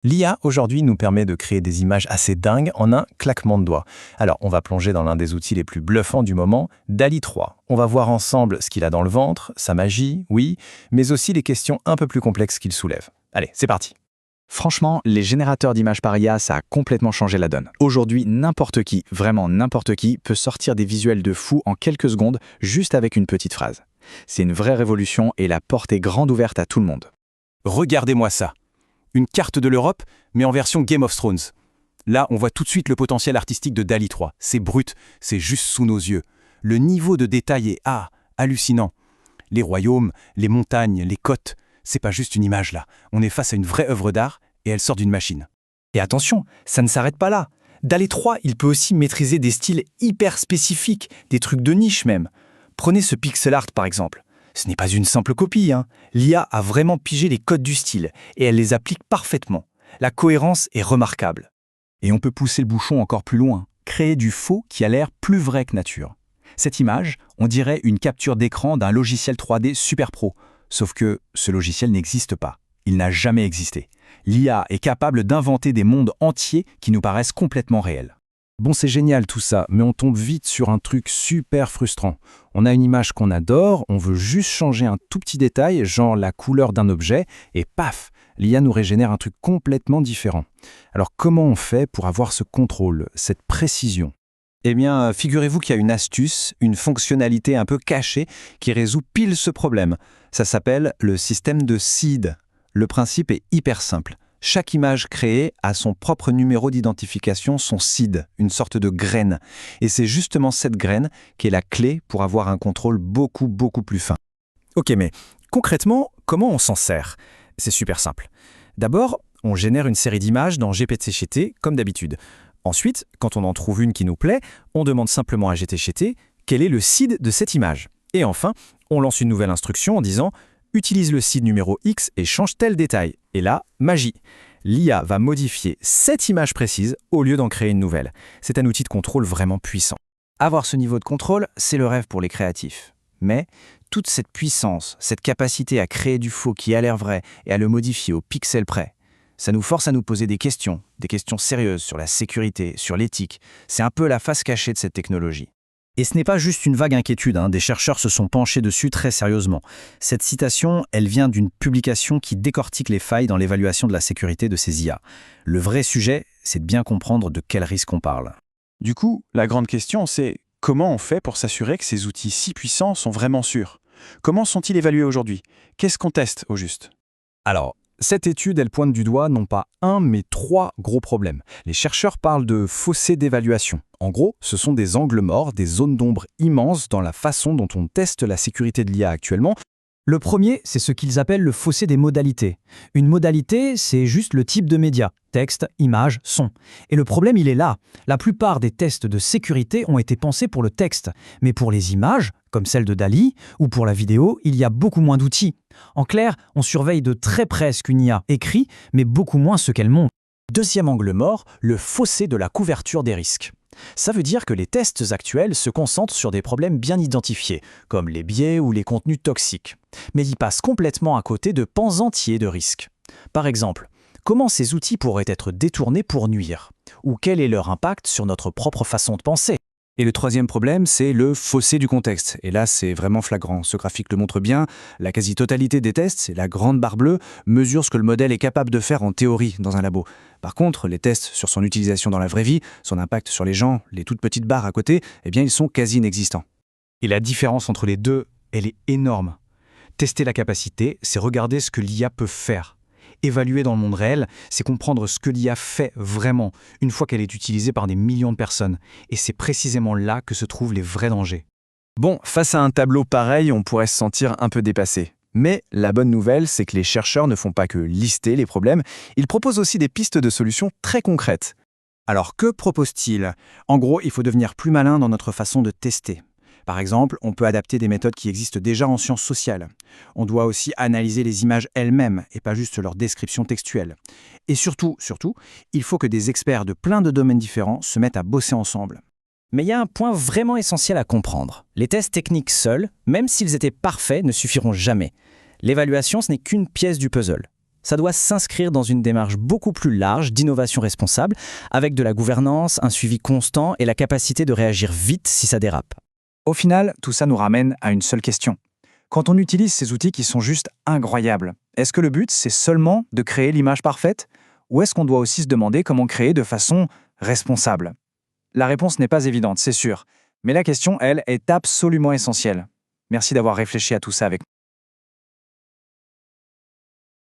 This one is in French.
L'IA aujourd'hui nous permet de créer des images assez dingues en un claquement de doigts. Alors, on va plonger dans l'un des outils les plus bluffants du moment, DALL-E 3. On va voir ensemble ce qu'il a dans le ventre, sa magie, oui, mais aussi les questions un peu plus complexes qu'il soulève. Allez, c'est parti. Franchement, les générateurs d'images par IA, ça a complètement changé la donne. Aujourd'hui, n'importe qui, vraiment n'importe qui, peut sortir des visuels de fou en quelques secondes juste avec une petite phrase. C'est une vraie révolution et la porte est grande ouverte à tout le monde. Regardez-moi ça. Une carte de l'Europe, mais en version Game of Thrones. Là, on voit tout de suite le potentiel artistique de DALL-E 3. C'est brut, c'est juste sous nos yeux. Le niveau de détail est hallucinant. Les royaumes, les montagnes, les côtes, c'est pas juste une image là. On est face à une vraie œuvre d'art et elle sort d'une machine. Et attention, ça ne s'arrête pas là. DALL-E 3, il peut aussi maîtriser des styles hyper spécifiques, des trucs de niche même. Prenez ce pixel art par exemple. Ce n'est pas une simple copie, hein. L'IA a vraiment pigé les codes du style et elle les applique parfaitement. La cohérence est remarquable. Et on peut pousser le bouchon encore plus loin, créer du faux qui a l'air plus vrai que nature. Cette image, on dirait une capture d'écran d'un logiciel 3D super pro, sauf que ce logiciel n'existe pas. Il n'a jamais existé. L'IA est capable d'inventer des mondes entiers qui nous paraissent complètement réels. Bon, c'est génial tout ça, mais on tombe vite sur un truc super frustrant. On a une image qu'on adore, on veut juste changer un tout petit détail, genre la couleur d'un objet, et paf, l'IA nous régénère un truc complètement différent. Alors comment on fait pour avoir ce contrôle, cette précision ? Eh bien, figurez-vous qu'il y a une astuce, une fonctionnalité un peu cachée qui résout pile ce problème. Ça s'appelle le système de seed. Le principe est hyper simple. Chaque image créée a son propre numéro d'identification, son seed, une sorte de graine. Et c'est justement cette graine qui est la clé pour avoir un contrôle beaucoup plus fin. Ok, mais concrètement, comment on s'en sert ? C'est super simple. D'abord, on génère une série d'images dans GPT comme d'habitude. Ensuite, quand on en trouve une qui nous plaît, on demande simplement à GPT quel est le seed de cette image. Et enfin, on lance une nouvelle instruction en disant « Utilise le seed numéro X et change tel détail ». Et là, magie. L'IA va modifier cette image précise au lieu d'en créer une nouvelle. C'est un outil de contrôle vraiment puissant. Avoir ce niveau de contrôle, c'est le rêve pour les créatifs. Mais toute cette puissance, cette capacité à créer du faux qui a l'air vrai et à le modifier au pixel près, ça nous force à nous poser des questions sérieuses sur la sécurité, sur l'éthique. C'est un peu la face cachée de cette technologie. Et ce n'est pas juste une vague inquiétude, hein. Des chercheurs se sont penchés dessus très sérieusement. Cette citation, elle vient d'une publication qui décortique les failles dans l'évaluation de la sécurité de ces IA. Le vrai sujet, c'est de bien comprendre de quel risque on parle. Du coup, la grande question, c'est comment on fait pour s'assurer que ces outils si puissants sont vraiment sûrs ? Comment sont-ils évalués aujourd'hui ? Qu'est-ce qu'on teste au juste ? Alors, cette étude, elle pointe du doigt non pas un, mais 3 gros problèmes. Les chercheurs parlent de fossés d'évaluation. En gros, ce sont des angles morts, des zones d'ombre immenses dans la façon dont on teste la sécurité de l'IA actuellement. Le premier, c'est ce qu'ils appellent le fossé des modalités. Une modalité, c'est juste le type de média, texte, image, son. Et le problème, il est là. La plupart des tests de sécurité ont été pensés pour le texte. Mais pour les images, comme celle de DALL-E, ou pour la vidéo, il y a beaucoup moins d'outils. En clair, on surveille de très près ce qu'une IA écrit, mais beaucoup moins ce qu'elle montre. Deuxième angle mort, le fossé de la couverture des risques. Ça veut dire que les tests actuels se concentrent sur des problèmes bien identifiés, comme les biais ou les contenus toxiques. Mais ils passent complètement à côté de pans entiers de risques. Par exemple, comment ces outils pourraient être détournés pour nuire ? Ou quel est leur impact sur notre propre façon de penser ? Et le troisième problème, c'est le fossé du contexte. Et là, c'est vraiment flagrant. Ce graphique le montre bien. La quasi-totalité des tests, c'est la grande barre bleue, mesure ce que le modèle est capable de faire en théorie dans un labo. Par contre, les tests sur son utilisation dans la vraie vie, son impact sur les gens, les toutes petites barres à côté, eh bien, ils sont quasi inexistants. Et la différence entre les deux, elle est énorme. Tester la capacité, c'est regarder ce que l'IA peut faire. Évaluer dans le monde réel, c'est comprendre ce que l'IA fait vraiment, une fois qu'elle est utilisée par des millions de personnes. Et c'est précisément là que se trouvent les vrais dangers. Bon, face à un tableau pareil, on pourrait se sentir un peu dépassé. Mais la bonne nouvelle, c'est que les chercheurs ne font pas que lister les problèmes, ils proposent aussi des pistes de solutions très concrètes. Alors que proposent-ils ? En gros, il faut devenir plus malin dans notre façon de tester. Par exemple, on peut adapter des méthodes qui existent déjà en sciences sociales. On doit aussi analyser les images elles-mêmes et pas juste leur description textuelle. Et surtout, il faut que des experts de plein de domaines différents se mettent à bosser ensemble. Mais il y a un point vraiment essentiel à comprendre. Les tests techniques seuls, même s'ils étaient parfaits, ne suffiront jamais. L'évaluation, ce n'est qu'une pièce du puzzle. Ça doit s'inscrire dans une démarche beaucoup plus large d'innovation responsable, avec de la gouvernance, un suivi constant et la capacité de réagir vite si ça dérape. Au final, tout ça nous ramène à une seule question. Quand on utilise ces outils qui sont juste incroyables, est-ce que le but, c'est seulement de créer l'image parfaite? Ou est-ce qu'on doit aussi se demander comment créer de façon responsable? La réponse n'est pas évidente, c'est sûr. Mais la question, elle, est absolument essentielle. Merci d'avoir réfléchi à tout ça avec moi.